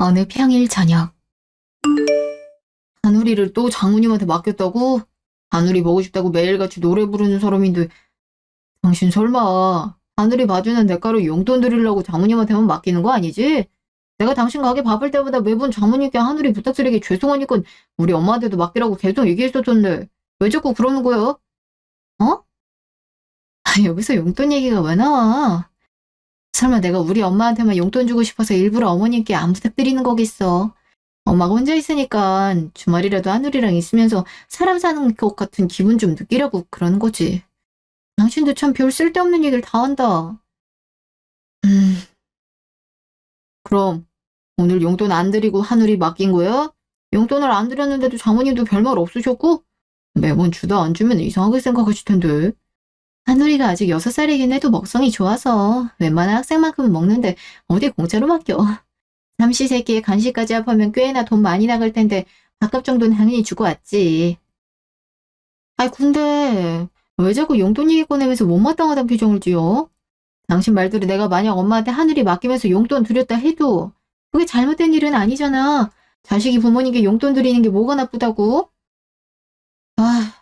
어느 평일 저녁. 하누리를 또 장모님한테 맡겼다고? 하누리 보고 싶다고 매일같이 노래 부르는 사람인데 당신 설마 하누리 봐주는 대가로 용돈 드리려고 장모님한테만 맡기는 거 아니지? 내가 당신 가게 바쁠 때마다 매번 장모님께 하누리 부탁드리기 죄송하니까 우리 엄마한테도 맡기라고 계속 얘기했었던데 왜 자꾸 그러는 거야? 어? 여기서 용돈 얘기가 왜 나와? 설마 내가 우리 엄마한테만 용돈 주고 싶어서 일부러 어머님께 안 부탁드리는 거겠어? 엄마가 혼자 있으니까 주말이라도 하늘이랑 있으면서 사람 사는 것 같은 기분 좀 느끼려고 그러는 거지. 당신도 참 별 쓸데없는 얘기를 다 한다. 음, 그럼 오늘 용돈 안 드리고 하늘이 맡긴 거야? 용돈을 안 드렸는데도 장모님도 별말 없으셨고? 매번 주다 안 주면 이상하게 생각하실 텐데. 하늘이가 아직 6살이긴 해도 먹성이 좋아서 웬만한 학생만큼은 먹는데 어디 공짜로 맡겨. 삼시세끼에 간식까지 합하면 꽤나 돈 많이 나갈 텐데 밥값 정도는 당연히 주고 왔지. 아이 근데 왜 자꾸 용돈 얘기 꺼내면서 못마땅하다는 표정을 지어? 당신 말대로 내가 만약 엄마한테 하늘이 맡기면서 용돈 드렸다 해도 그게 잘못된 일은 아니잖아. 자식이 부모님께 용돈 드리는 게 뭐가 나쁘다고? 아,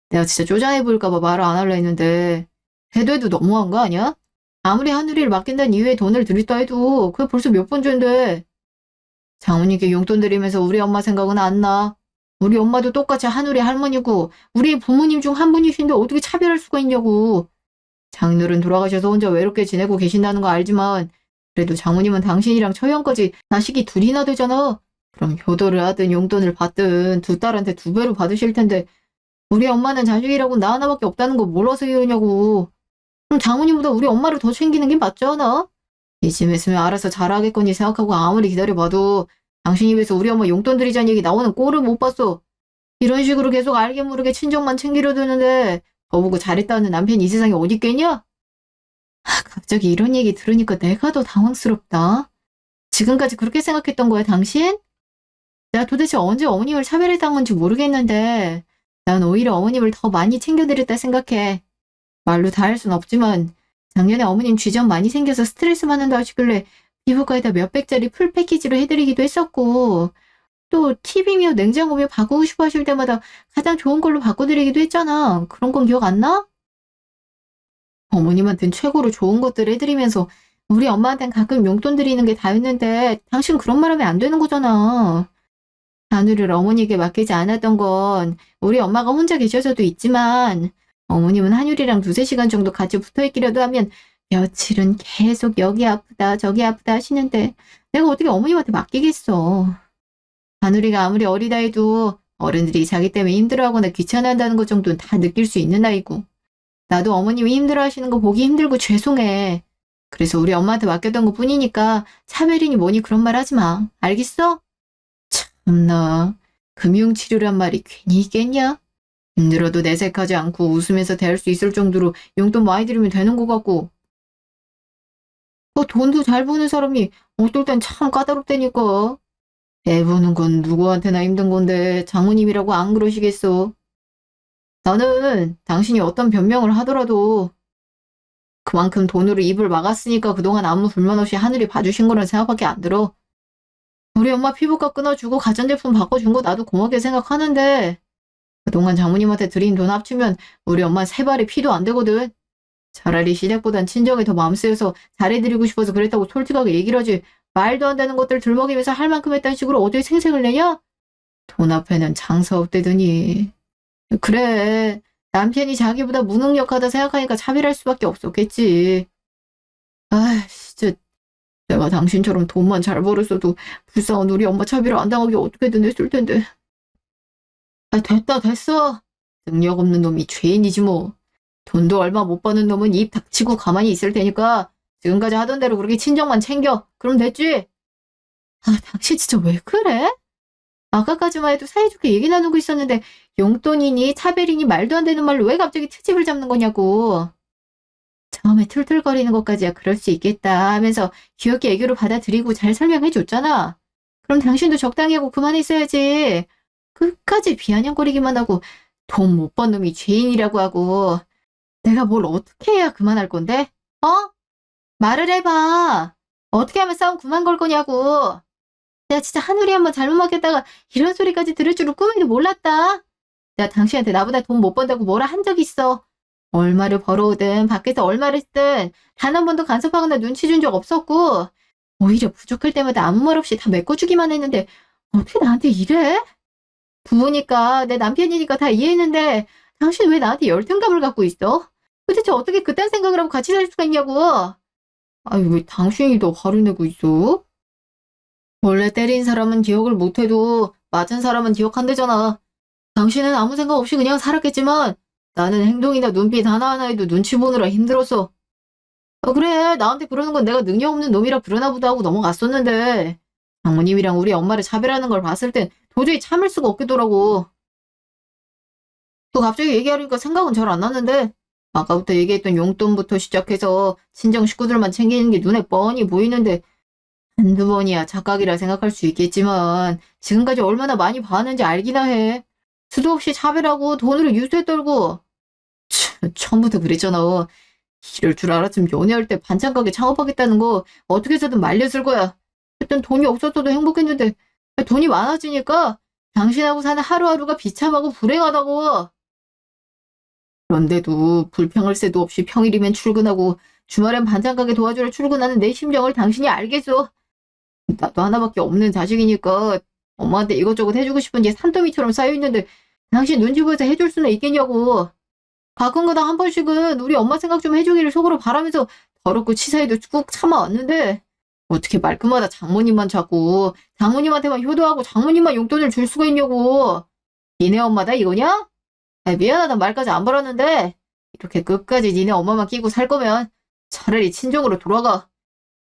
내가 진짜 쪼잔해 보일까 봐 말을 안 하려 했는데 해도 너무한 거 아니야? 아무리 하늘이를 맡긴다는 이유에 돈을 드렸다 해도 그게 벌써 몇 번째인데 장모님께 용돈 드리면서 우리 엄마 생각은 안 나. 우리 엄마도 똑같이 하늘이 할머니고 우리 부모님 중 한 분이신데 어떻게 차별할 수가 있냐고. 장인어른 돌아가셔서 혼자 외롭게 지내고 계신다는 거 알지만 그래도 장모님은 당신이랑 처형까지 자식이 둘이나 되잖아. 그럼 효도를 하든 용돈을 받든 두 딸한테 2배로 받으실 텐데 우리 엄마는 자식이라고 나 하나밖에 없다는 거 몰라서 이러냐고. 그럼 장모님보다 우리 엄마를 더 챙기는 게 맞지 않아? 이쯤 했으면 알아서 잘하겠거니 생각하고 아무리 기다려봐도 당신 입에서 우리 엄마 용돈 드리자는 얘기 나오는 꼴을 못 봤어. 이런 식으로 계속 알게 모르게 친정만 챙기려 드는데 저보고 잘했다는 남편이 이 세상에 어디 있겠냐? 갑자기 이런 얘기 들으니까 내가 더 당황스럽다. 지금까지 그렇게 생각했던 거야, 당신? 내가 도대체 언제 어머님을 차별했던 건지 모르겠는데 난 오히려 어머님을 더 많이 챙겨드렸다 생각해. 말로 다 할 순 없지만 작년에 어머님 쥐전 많이 생겨서 스트레스 받는다 하시길래 피부과에다 몇백짜리 풀 패키지로 해드리기도 했었고 또 TV며 냉장고며 바꾸고 싶어 하실 때마다 가장 좋은 걸로 바꿔드리기도 했잖아. 그런 건 기억 안 나? 어머님한텐 최고로 좋은 것들 해드리면서 우리 엄마한텐 가끔 용돈 드리는 게 다였는데 당신 그런 말 하면 안 되는 거잖아. 하늘을 어머니에게 맡기지 않았던 건 우리 엄마가 혼자 계셔서도 있지만 어머님은 한율이랑 2~3시간 정도 같이 붙어있기라도 하면 며칠은 계속 여기 아프다 저기 아프다 하시는데 내가 어떻게 어머님한테 맡기겠어. 하늘이가 아무리 어리다 해도 어른들이 자기 때문에 힘들어하거나 귀찮아한다는 것 정도는 다 느낄 수 있는 나이고 나도 어머님이 힘들어하시는 거 보기 힘들고 죄송해. 그래서 우리 엄마한테 맡겼던 것 뿐이니까 차별이니 뭐니 그런 말 하지 마. 알겠어? 참나, 금융치료란 말이 괜히 있겠냐? 힘들어도 내색하지 않고 웃으면서 대할 수 있을 정도로 용돈 많이 들이면 되는 것 같고 돈도 잘 버는 사람이 어떨 땐 참 까다롭다니까. 애 버는 건 누구한테나 힘든 건데 장모님이라고 안 그러시겠어. 나는 당신이 어떤 변명을 하더라도 그만큼 돈으로 입을 막았으니까 그동안 아무 불만 없이 하늘이 봐주신 거란 생각밖에 안 들어. 우리 엄마 피부과 끊어주고 가전제품 바꿔준 거 나도 고맙게 생각하는데 그동안 장모님한테 드린 돈 합치면 우리 엄마 3발의 피도 안 되거든. 차라리 시댁보단 친정에 더 마음 쓰여서 잘해드리고 싶어서 그랬다고 솔직하게 얘기를 하지 말도 안 되는 것들 들먹이면서 할 만큼 했다는 식으로 어딜 생색을 내냐? 돈 앞에는 장사 없대더니. 그래, 남편이 자기보다 무능력하다 생각하니까 차별할 수밖에 없었겠지. 아, 진짜 내가 당신처럼 돈만 잘 벌었어도 불쌍한 우리 엄마 차별 안 당하게 어떻게든 했을 텐데. 아, 됐다, 됐어. 능력 없는 놈이 죄인이지 뭐. 돈도 얼마 못 버는 놈은 입 닥치고 가만히 있을 테니까 지금까지 하던 대로 그렇게 친정만 챙겨. 그럼 됐지? 아, 당신 진짜 왜 그래? 아까까지만 해도 사이좋게 얘기 나누고 있었는데 용돈이니 차별이니 말도 안 되는 말로 왜 갑자기 트집을 잡는 거냐고. 처음에 툴툴거리는 것까지야 그럴 수 있겠다 하면서 귀엽게 애교로 받아들이고 잘 설명해 줬잖아. 그럼 당신도 적당히 하고 그만했어야지. 끝까지 비아냥거리기만 하고 돈 못 번 놈이 죄인이라고 하고 내가 뭘 어떻게 해야 그만할 건데? 어? 말을 해봐. 어떻게 하면 싸움 그만 걸 거냐고. 내가 진짜 하늘이 한번 잘못 먹겠다가 이런 소리까지 들을 줄은 꿈에도 몰랐다. 내가 당신한테 나보다 돈 못 번다고 뭐라 한 적 있어. 얼마를 벌어오든 밖에서 얼마를 쓰든 단 한 번도 간섭하거나 눈치 준 적 없었고 오히려 부족할 때마다 아무 말 없이 다 메꿔주기만 했는데 어떻게 나한테 이래? 부부니까 내 남편이니까 다 이해했는데 당신 왜 나한테 열등감을 갖고 있어? 도대체 어떻게 그딴 생각을 하고 같이 살 수가 있냐고. 아니 왜 당신이 더 화를 내고 있어? 원래 때린 사람은 기억을 못해도 맞은 사람은 기억한대잖아. 당신은 아무 생각 없이 그냥 살았겠지만 나는 행동이나 눈빛 하나하나에도 눈치 보느라 힘들었어. 그래 나한테 그러는 건 내가 능력 없는 놈이라 그러나 보다 하고 넘어갔었는데 장모님이랑 우리 엄마를 차별하는 걸 봤을 땐 도저히 참을 수가 없겠더라고. 또 갑자기 얘기하려니까 생각은 잘 안 났는데 아까부터 얘기했던 용돈부터 시작해서 친정 식구들만 챙기는 게 눈에 뻔히 보이는데 한두 번이야 착각이라 생각할 수 있겠지만 지금까지 얼마나 많이 봐왔는지 알기나 해. 수도 없이 차별하고 돈으로 유세 떨고 처음부터 그랬잖아. 이럴 줄 알았으면 연애할 때 반찬 가게 창업하겠다는 거 어떻게 해서든 말렸을 거야. 그땐 돈이 없었어도 행복했는데 돈이 많아지니까 당신하고 사는 하루하루가 비참하고 불행하다고. 그런데도 불평할 새도 없이 평일이면 출근하고 주말엔 반찬 가게 도와주러 출근하는 내 심정을 당신이 알겠어. 나도 하나밖에 없는 자식이니까 엄마한테 이것저것 해주고 싶은 게 산더미처럼 쌓여있는데 당신 눈치 보여서 해줄 수는 있겠냐고. 가끔가다 한 번씩은 우리 엄마 생각 좀 해주기를 속으로 바라면서 더럽고 치사해도 꾹 참아왔는데 어떻게 말끝마다 장모님만 찾고 장모님한테만 효도하고 장모님만 용돈을 줄 수가 있냐고. 니네 엄마다 이거냐? 미안하단 말까지 안 바랐는데 이렇게 끝까지 니네 엄마만 끼고 살 거면 차라리 친정으로 돌아가.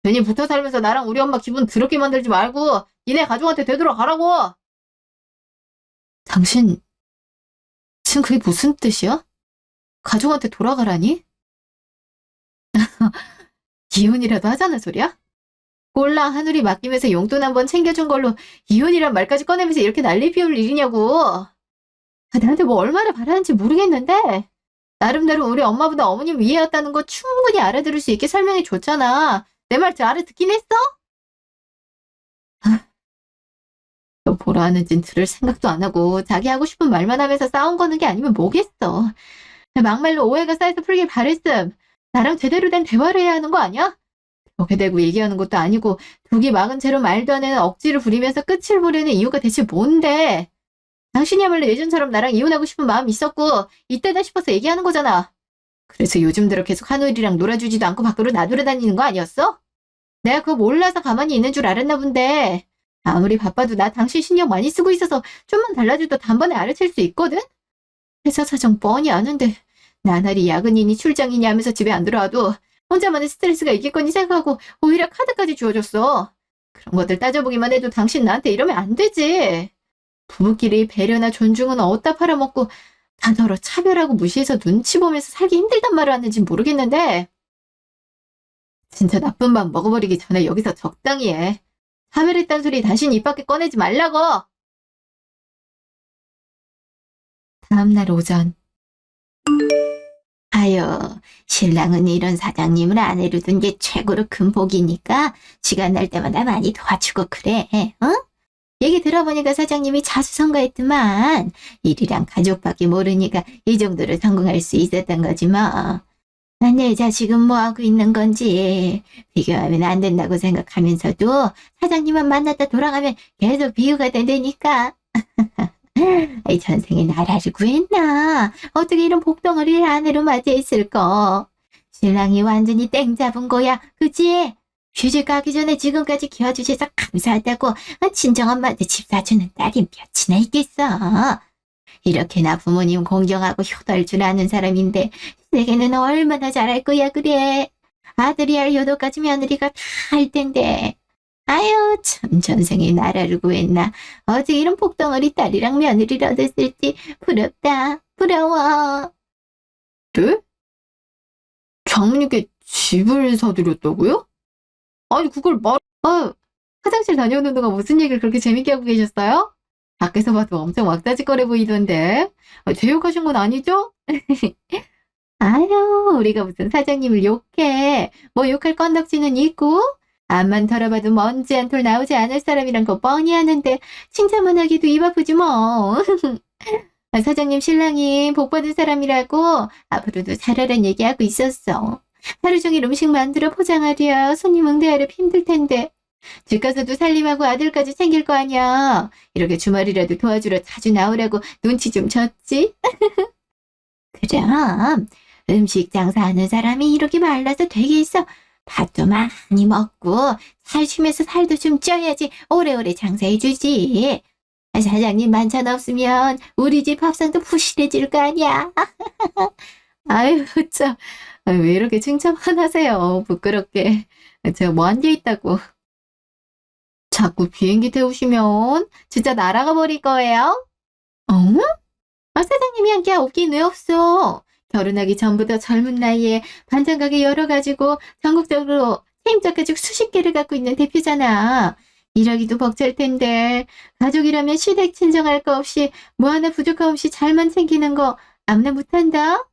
괜히 붙어 살면서 나랑 우리 엄마 기분 더럽게 만들지 말고 니네 가족한테 되돌아가라고. 당신 지금 그게 무슨 뜻이야? 가족한테 돌아가라니? 이혼이라도 하자는 소리야? 꼴랑 하늘이 맡기면서 용돈 한번 챙겨준 걸로 이혼이란 말까지 꺼내면서 이렇게 난리 피울 일이냐고. 나한테 뭐 얼마나 바라는지 모르겠는데 나름대로 우리 엄마보다 어머님 위에였다는 거 충분히 알아들을 수 있게 설명해 줬잖아. 내 말 알아듣긴 했어? 너 보라 하는진 들을 생각도 안 하고 자기 하고 싶은 말만 하면서 싸움 거는 게 아니면 뭐겠어. 막말로 오해가 쌓여서 풀길 바랬음. 나랑 제대로 된 대화를 해야 하는 거 아니야? 벽에 대고 얘기하는 것도 아니고 독이 막은 채로 말도 안 되는 억지를 부리면서 끝을 보려는 이유가 대체 뭔데? 당신이야말로 예전처럼 나랑 이혼하고 싶은 마음이 있었고 이때다 싶어서 얘기하는 거잖아. 그래서 요즘 들어 계속 한우일이랑 놀아주지도 않고 밖으로 놔두러 다니는 거 아니었어? 내가 그거 몰라서 가만히 있는 줄 알았나 본데 아무리 바빠도 나 당신 신경 많이 쓰고 있어서 좀만 달라져도 단번에 알아챌 수 있거든? 회사 사정 뻔히 아는데 나날이 야근이니 출장이니 하면서 집에 안 들어와도 혼자만의 스트레스가 있겠거니 생각하고 오히려 카드까지 주워줬어. 그런 것들 따져보기만 해도 당신 나한테 이러면 안 되지. 부부끼리 배려나 존중은 어디다 팔아먹고 다 서로 차별하고 무시해서 눈치 보면서 살기 힘들단 말을 하는지 모르겠는데 진짜 나쁜 밥 먹어버리기 전에 여기서 적당히 해. 차별했단 소리 다신 입 밖에 꺼내지 말라고. 다음날 오전. 아유, 신랑은 이런 사장님을 아내로 둔 게 최고로 큰 복이니까 시간 날 때마다 많이 도와주고 그래. 어? 얘기 들어보니까 사장님이 자수성가했더만 일이랑 가족밖에 모르니까 이 정도로 성공할 수 있었던 거지 뭐. 내 자식은 뭐하고 있는 건지 비교하면 안 된다고 생각하면서도 사장님만 만났다 돌아가면 계속 비유가 된다니까. 이 전생에 나라를 구했나? 어떻게 이런 복덩어리를 아내로 맞이했을까? 신랑이 완전히 땡 잡은 거야, 그치? 시집 가기 전에 지금까지 키워주셔서 감사하다고 친정엄마한테 집 사주는 딸이 몇이나 있겠어. 이렇게나 부모님 공경하고 효도할 줄 아는 사람인데 세계는 얼마나 잘할 거야 그래. 아들이 할 효도까지 며느리가 다 할 텐데. 아유 참 전생에 나라를 구했나. 어제 이런 복덩어리 딸이랑 며느리를 얻었을지 부럽다. 부러워. 네? 장모님께 집을 사드렸다고요? 아니 그걸 화장실 다녀오는 동안 무슨 얘기를 그렇게 재밌게 하고 계셨어요? 밖에서 봐도 엄청 왁자지껄해 보이던데. 제욕하신 건 아니죠? 아유 우리가 무슨 사장님을 욕해. 뭐 욕할 건덕지는 있고 앞만 털어봐도 먼지 한 톨 나오지 않을 사람이란 거 뻔히 아는데 칭찬만 하기도 입 아프지 뭐. 사장님 신랑이 복 받은 사람이라고 앞으로도 잘하란 얘기하고 있었어. 하루 종일 음식 만들어 포장하랴 손님 응대하려 힘들 텐데 집 가서도 살림하고 아들까지 챙길 거 아니야. 이렇게 주말이라도 도와주러 자주 나오라고 눈치 좀 줬지? 그럼 음식 장사하는 사람이 이렇게 말라서 되겠어. 밥도 많이 먹고 살 쉬면서 살도 좀 쪄야지 오래오래 장사해주지. 사장님 만찬 없으면 우리 집 밥상도 부실해질 거 아니야. 아유 참. 왜 이렇게 칭찬만 하세요. 부끄럽게. 제가 뭐 한 게 있다고. 자꾸 비행기 태우시면 진짜 날아가 버릴 거예요. 어? 사장님이 한 게 없긴 왜 없어. 결혼하기 전부터 젊은 나이에 반찬 가게 열어가지고 전국적으로 체인점 가지고 수십 개를 갖고 있는 대표잖아. 일하기도 벅찰 텐데 가족이라면 시댁 친정할 거 없이 뭐 하나 부족함 없이 잘만 챙기는 거 아무나 못한다.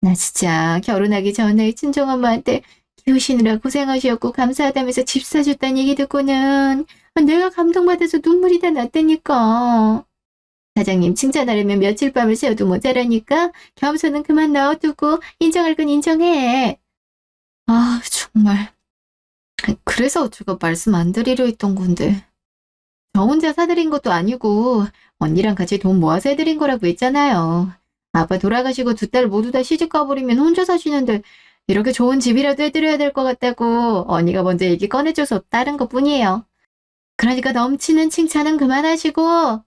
나 진짜 결혼하기 전에 친정엄마한테 키우시느라 고생하셨고 감사하다면서 집 사줬다는 얘기 듣고는 내가 감동받아서 눈물이 다 났다니까. 사장님 칭찬하려면 며칠 밤을 새워도 모자라니까 겸손은 그만 넣어두고 인정할 건 인정해. 아 정말. 그래서 제가 말씀 안 드리려 했던 건데. 저 혼자 사드린 것도 아니고 언니랑 같이 돈 모아서 해드린 거라고 했잖아요. 아빠 돌아가시고 두 딸 모두 다 시집 가버리면 혼자 사시는데 이렇게 좋은 집이라도 해드려야 될 것 같다고 언니가 먼저 얘기 꺼내줘서 다른 것뿐이에요. 그러니까 넘치는 칭찬은 그만하시고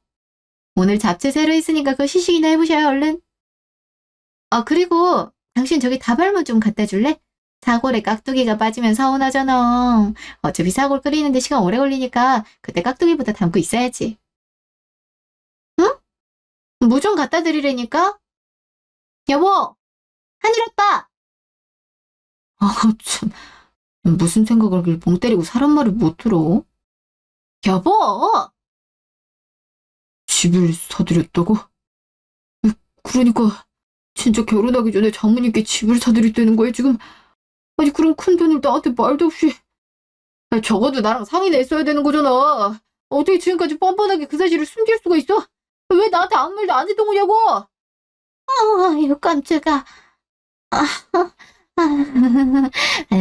오늘 잡채 새로 있으니까 그거 시식이나 해보셔요 얼른. 그리고 당신 저기 다발무 좀 갖다 줄래? 사골에 깍두기가 빠지면 서운하잖아. 어차피 사골 끓이는데 시간 오래 걸리니까 그때 깍두기부터 담고 있어야지. 응? 무 좀 갖다 드리라니까? 여보! 하늘아빠! 참. 무슨 생각을 그렇게 멍 때리고 사람 말을 못 들어? 여보! 집을 사드렸다고? 그러니까 진짜 결혼하기 전에 장모님께 집을 사드렸다는 거야 지금? 아니 그럼 큰 돈을 나한테 말도 없이. 적어도 나랑 상의했어야 되는 거잖아. 어떻게 지금까지 뻔뻔하게 그 사실을 숨길 수가 있어? 왜 나한테 아무 말도 안 했던 거냐고? 아유 깜짝아.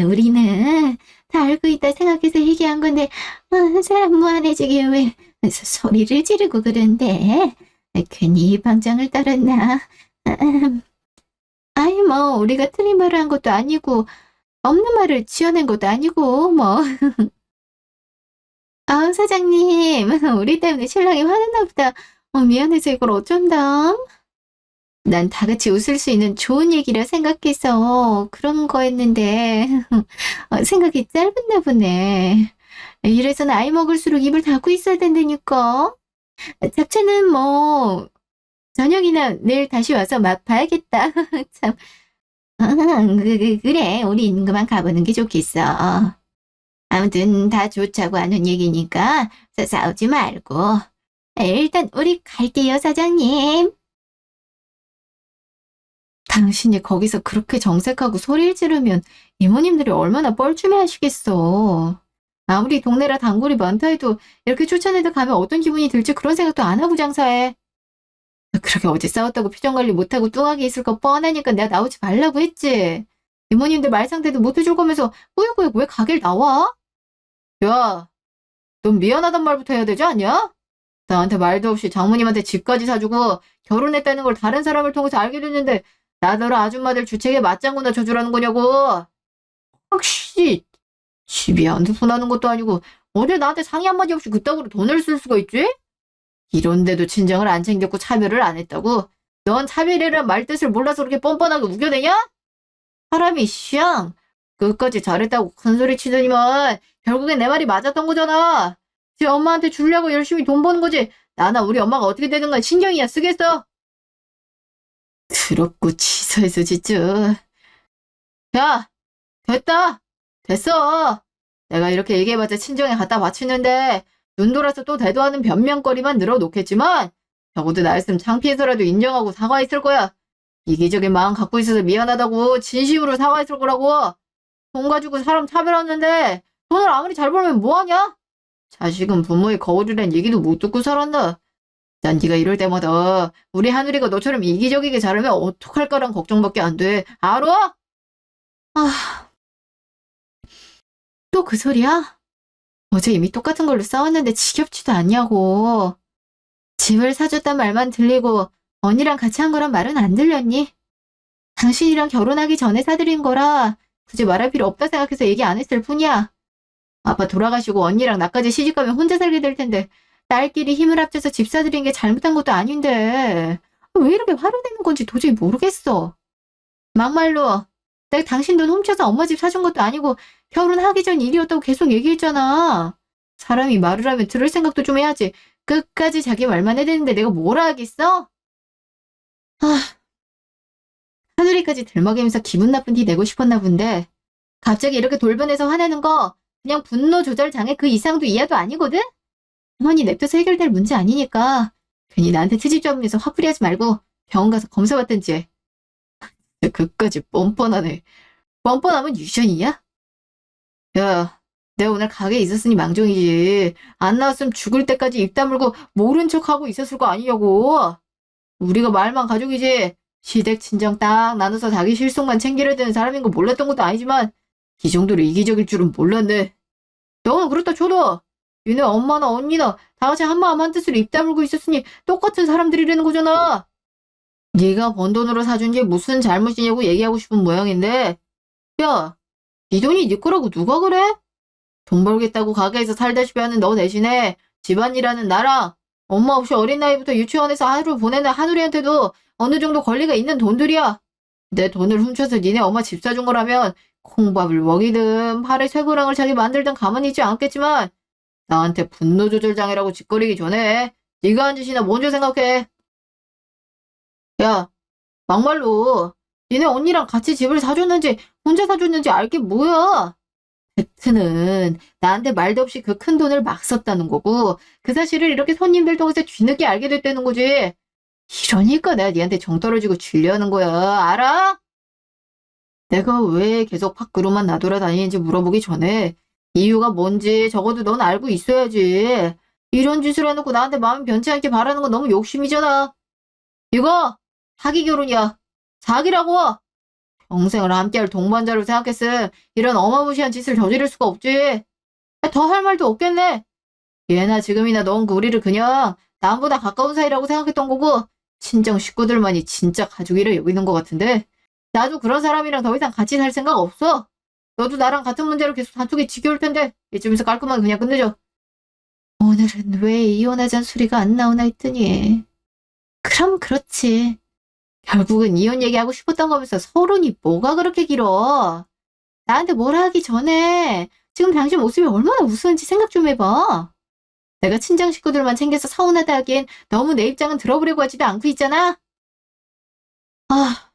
우리는 다 알고 있다 생각해서 얘기한 건데 사람 무안해지게 왜 소리를 지르고 그런데 괜히 방장을 따랐나. 아이 뭐 우리가 틀린 말을 한 것도 아니고 없는 말을 지어낸 것도 아니고 뭐. 사장님 우리 때문에 신랑이 화났나 보다. 미안해서 이걸 어쩐담. 난 다 같이 웃을 수 있는 좋은 얘기라 생각해서 그런 거였는데 생각이 짧았나 보네. 이래서 나이 먹을수록 입을 닫고 있어야 된다니까. 잡채는 뭐 저녁이나 내일 다시 와서 맛봐야겠다. 참. 그래 우린 그만 가보는 게 좋겠어. 아무튼 다 좋자고 하는 얘기니까 싸우지 말고 일단 우리 갈게요 사장님. 당신이 거기서 그렇게 정색하고 소리를 지르면 이모님들이 얼마나 뻘쭘해 하시겠어. 아무리 동네라 단골이 많다 해도 이렇게 쫓아내다 가면 어떤 기분이 들지 그런 생각도 안 하고 장사해. 그렇게 어제 싸웠다고 표정 관리 못하고 뚱하게 있을 거 뻔하니까 내가 나오지 말라고 했지. 이모님들 말 상대도 못 해줄 거면서 꾸역꾸역 왜 가게를 나와? 야, 넌 미안하단 말부터 해야 되지 않냐? 나한테 말도 없이 장모님한테 집까지 사주고 결혼했다는 걸 다른 사람을 통해서 알게 됐는데 나더러 아줌마들 주책에 맞장구나 쳐주라는 거냐고. 혹시 집이 한두 푼 하는 것도 아니고 어디 나한테 상의 한마디 없이 그따구로 돈을 쓸 수가 있지? 이런데도 친정을 안 챙겼고 차별을 안 했다고? 넌 차별이란 말 뜻을 몰라서 그렇게 뻔뻔하게 우겨대냐? 사람이 시앙 끝까지 잘했다고 큰소리 치더니만 결국엔 내 말이 맞았던 거잖아. 지 엄마한테 주려고 열심히 돈 버는 거지 나나 우리 엄마가 어떻게 되든가 신경이야 쓰겠어? 더럽고 치사해서 진짜. 야 됐다 됐어. 내가 이렇게 얘기해봤자 친정에 갖다 바치는데 눈 돌아서 또 대도하는 변명거리만 늘어놓겠지만 적어도 나였으면 창피해서라도 인정하고 사과했을 거야. 이기적인 마음 갖고 있어서 미안하다고 진심으로 사과했을 거라고. 돈 가지고 사람 차별하는데 돈을 아무리 잘 벌면 뭐하냐? 자식은 부모의 거울이란 얘기도 못 듣고 살았나? 난 네가 이럴 때마다 우리 하늘이가 너처럼 이기적이게 자라면 어떡할까란 걱정밖에 안 돼. 알아? 아, 또 그 소리야? 어제 이미 똑같은 걸로 싸웠는데 지겹지도 않냐고. 집을 사줬단 말만 들리고 언니랑 같이 한 거란 말은 안 들렸니? 당신이랑 결혼하기 전에 사드린 거라 굳이 말할 필요 없다 생각해서 얘기 안 했을 뿐이야. 아빠 돌아가시고 언니랑 나까지 시집가면 혼자 살게 될 텐데 딸끼리 힘을 합쳐서 집 사드린 게 잘못한 것도 아닌데 왜 이렇게 화를 내는 건지 도저히 모르겠어. 막말로 내가 당신 돈 훔쳐서 엄마 집 사준 것도 아니고 결혼하기 전 일이었다고 계속 얘기했잖아. 사람이 말을 하면 들을 생각도 좀 해야지. 끝까지 자기 말만 해대는데 내가 뭐라 하겠어? 아, 하늘이까지 들먹이면서 기분 나쁜 티 내고 싶었나 본데 갑자기 이렇게 돌변해서 화내는 거 그냥 분노 조절 장애 그 이상도 이하도 아니거든? 어머니 냅둬서 해결될 문제 아니니까 괜히 나한테 트집 잡으면서 화풀이하지 말고 병원 가서 검사 받든지 해. 그까지 뻔뻔하네. 뻔뻔하면 유전이냐? 야, 내가 오늘 가게에 있었으니 망정이지. 안 나왔으면 죽을 때까지 입 다물고 모른 척하고 있었을 거 아니냐고. 우리가 말만 가족이지. 시댁 친정 딱 나눠서 자기 실속만 챙기려 드는 사람인 거 몰랐던 것도 아니지만 이 정도로 이기적일 줄은 몰랐네. 너는 그렇다 쳐도 니네 엄마나 언니나 다 같이 한마음 한뜻으로 입 다물고 있었으니 똑같은 사람들이라는 거잖아. 네가 번 돈으로 사준 게 무슨 잘못이냐고 얘기하고 싶은 모양인데 야, 네 돈이 네 거라고 누가 그래? 돈 벌겠다고 가게에서 살다시피 하는 너 대신에 집안일하는 나랑 엄마 없이 어린 나이부터 유치원에서 하루 보내는 하누리한테도 어느 정도 권리가 있는 돈들이야. 내 돈을 훔쳐서 니네 엄마 집 사준 거라면 콩밥을 먹이든 팔에 쇠고랑을 차게 만들든 가만히 있지 않겠지만 나한테 분노 조절 장애라고 짓거리기 전에 네가 한 짓이나 먼저 생각해. 야, 막말로 니네 언니랑 같이 집을 사줬는지 혼자 사줬는지 알게 뭐야? 팩트는 나한테 말도 없이 그 큰 돈을 막 썼다는 거고 그 사실을 이렇게 손님들 통해서 뒤늦게 알게 됐다는 거지. 이러니까 내가 니한테 정 떨어지고 질려하는 거야. 알아? 내가 왜 계속 밖으로만 나돌아다니는지 물어보기 전에 이유가 뭔지 적어도 넌 알고 있어야지. 이런 짓을 해놓고 나한테 마음 변치 않게 바라는 건 너무 욕심이잖아. 이거 사기 결혼이야. 사기라고. 평생을 함께할 동반자로 생각했음 이런 어마무시한 짓을 저지를 수가 없지. 더 할 말도 없겠네. 예나 지금이나 넌 우리를 그냥 남보다 가까운 사이라고 생각했던 거고 친정 식구들만이 진짜 가족이라 여기는 것 같은데 나도 그런 사람이랑 더 이상 같이 살 생각 없어. 너도 나랑 같은 문제로 계속 다투기 지겨울 텐데 이쯤에서 깔끔하게 그냥 끝내죠. 오늘은 왜 이혼하자는 소리가 안 나오나 했더니 그럼 그렇지. 결국은 이혼 얘기하고 싶었던 거면서 서론이 뭐가 그렇게 길어. 나한테 뭐라 하기 전에 지금 당신 모습이 얼마나 우스운지 생각 좀 해봐. 내가 친정 식구들만 챙겨서 서운하다 하기엔 너무 내 입장은 들어보려고 하지도 않고 있잖아. 아,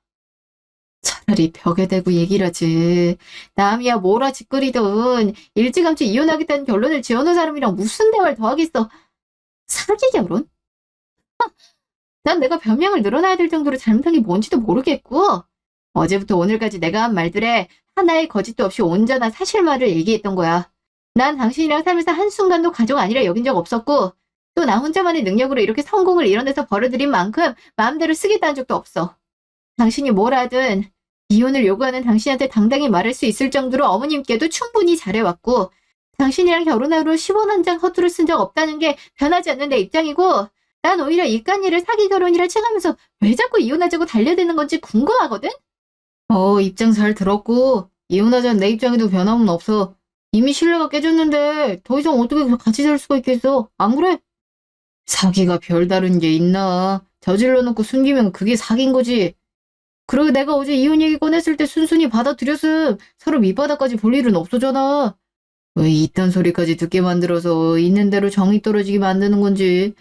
차라리 벽에 대고 얘기를 하지. 남이야 뭐라 짓거리든 일찌감치 이혼하겠다는 결론을 지어놓은 사람이랑 무슨 대화를 더 하겠어. 사기 결혼? 난 내가 변명을 늘어나야 될 정도로 잘못한 게 뭔지도 모르겠고 어제부터 오늘까지 내가 한 말들에 하나의 거짓도 없이 온전한 사실만을 얘기했던 거야. 난 당신이랑 살면서 한순간도 가족 아니라 여긴 적 없었고 또 나 혼자만의 능력으로 이렇게 성공을 이뤄내서 벌어들인 만큼 마음대로 쓰겠다는 적도 없어. 당신이 뭘 하든 이혼을 요구하는 당신한테 당당히 말할 수 있을 정도로 어머님께도 충분히 잘해왔고 당신이랑 결혼한 후 10원 한 장 허투루 쓴 적 없다는 게 변하지 않는 내 입장이고 난 오히려 이깟일을 사기 결혼이라 칭하면서 왜 자꾸 이혼하자고 달려드는 건지 궁금하거든? 입장 잘 들었고 이혼하자는 내 입장에도 변함은 없어. 이미 신뢰가 깨졌는데 더 이상 어떻게 같이 살 수가 있겠어? 안 그래? 사기가 별다른 게 있나? 저질러 놓고 숨기면 그게 사기인 거지. 그리고 내가 어제 이혼 얘기 꺼냈을 때 순순히 받아들였음. 서로 밑바닥까지 볼 일은 없어잖아. 왜 이딴 소리까지 듣게 만들어서 있는 대로 정이 떨어지게 만드는 건지.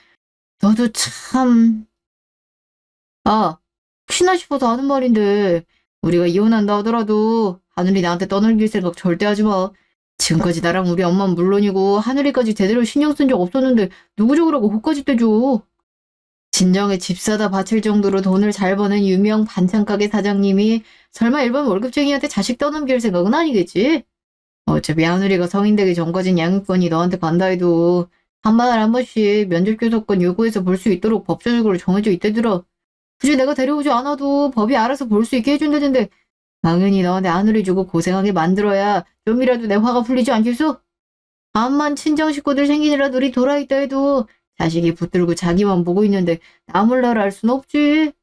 너도 참... 아, 혹시나 싶어서 하는 말인데 우리가 이혼한다 하더라도 하늘이 나한테 떠넘길 생각 절대 하지 마. 지금까지 나랑 우리 엄마는 물론이고 하늘이까지 제대로 신경 쓴 적 없었는데 누구 적으라고 그까짓 대줘. 진정에 집 사다 바칠 정도로 돈을 잘 버는 유명 반찬 가게 사장님이 설마 일반 월급쟁이한테 자식 떠넘길 생각은 아니겠지? 어차피 하늘이가 성인 되기 전까진 양육권이 너한테 간다 해도 한 달에 한 번씩 면접 교섭권 요구해서 볼 수 있도록 법조적으로 정해져 있대더라. 굳이 내가 데려오지 않아도 법이 알아서 볼 수 있게 해준다던데 당연히 너한테 하늘이 주고 고생하게 만들어야 좀이라도 내 화가 풀리지 않겠어? 암만 친정 식구들 생기느라 눈이 돌아있다 해도 자식이 붙들고 자기만 보고 있는데 나 몰라라 할 순 없지.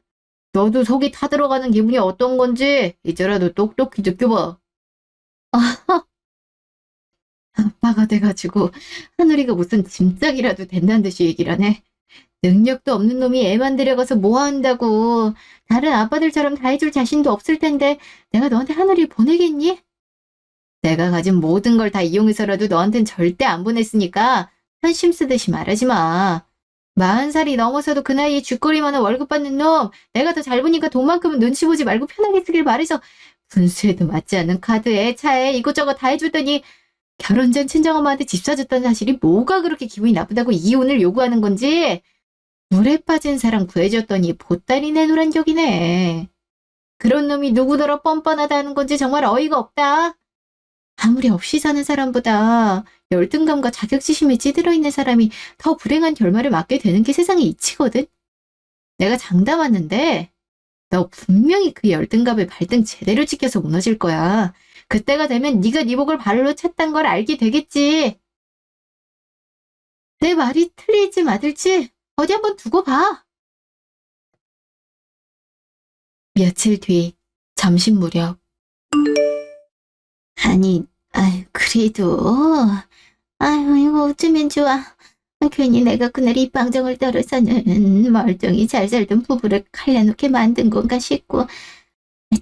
너도 속이 타들어가는 기분이 어떤 건지 이제라도 똑똑히 느껴봐. 아빠가 돼가지고 하늘이가 무슨 짐짝이라도 된다는 듯이 얘기를 하네. 능력도 없는 놈이 애만 데려가서 뭐 한다고. 다른 아빠들처럼 다 해줄 자신도 없을 텐데 내가 너한테 하늘이 보내겠니? 내가 가진 모든 걸 다 이용해서라도 너한텐 절대 안 보냈으니까 편심 쓰듯이 말하지 마. 40살이 넘어서도 그 나이에 쥐꼬리만한 월급 받는 놈, 내가 더 잘 보니까 돈만큼은 눈치 보지 말고 편하게 쓰길 바래서 분수에도 맞지 않는 카드에 차에 이것저것 다 해줬더니 결혼 전 친정엄마한테 집 사줬다는 사실이 뭐가 그렇게 기분이 나쁘다고 이혼을 요구하는 건지. 물에 빠진 사람 구해줬더니 보따리 내놓으란 격이네. 그런 놈이 누구더러 뻔뻔하다는 건지 정말 어이가 없다. 아무리 없이 사는 사람보다 열등감과 자격지심에 찌들어 있는 사람이 더 불행한 결말을 맞게 되는 게 세상의 이치거든. 내가 장담하는데 너 분명히 그 열등감에 발등 제대로 찍혀서 무너질 거야. 그때가 되면 네가 네 복을 발로 찼단 걸 알게 되겠지. 내 말이 틀릴지 맞을지 어디 한번 두고 봐. 며칠 뒤 점심 무렵. 아니, 그래도 이거 어쩌면 좋아. 괜히 내가 그날 입방정을 떨어서는 멀쩡히 잘 살던 부부를 갈라놓게 만든 건가 싶고